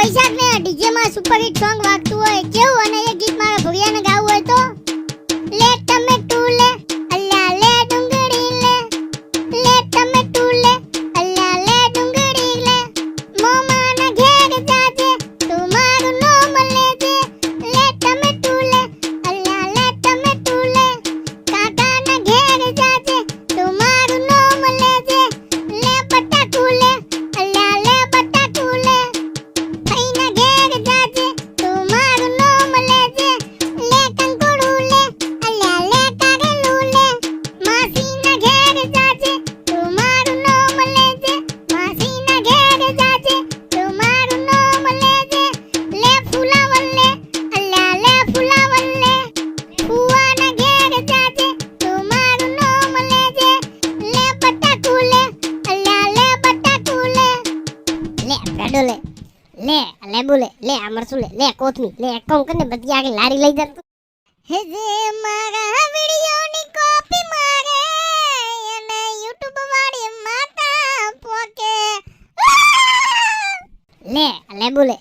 વૈશાખ ને ડીજે માં super hit song વાગતું હોય કેવું, અને એ ગીત મારા ભોળિયાને ગાવું હોય તો લે ટમેટું લે અલ્લા લે ડુંગળી લે ટમેટું લે અલ્લા લે ડુંગળી લે મોમાના ઘેર જાજે તું મારું નામ લેજે લે ટમેટું લે અલ્લા લે ટમેટું લે કાકાના ઘેર જાજે તું મારું નામ લેજે લે બટાકું લે અલ્લા લે બટાકું લે ભાઈના ઘેર જાજે તું મારું નામ લેજે લે કંકોડું લે અલ્લા લે કારેલું લે માસીના ઘેર જાજે તું મારું નામ લેજે માસીના ઘેર જાજે તું મારું નામ લેજે લે ફુલાવર લે અલ્લા લે ફુલાવર લે ફુવાના ઘેર જાજે તું મારું નામ લેજે લે બટાકું લે અલ્લા લે બટાકું લે બ્રેડો લે લેબુ લે મરચું લે કોથમી લે એકાઉન્ટ કરીને બધી આગળ લારી લઈ જા હે જે મારા વિડિયોની કોપી મારે અને YouTube વાળી માતા પોકે લેબુ લે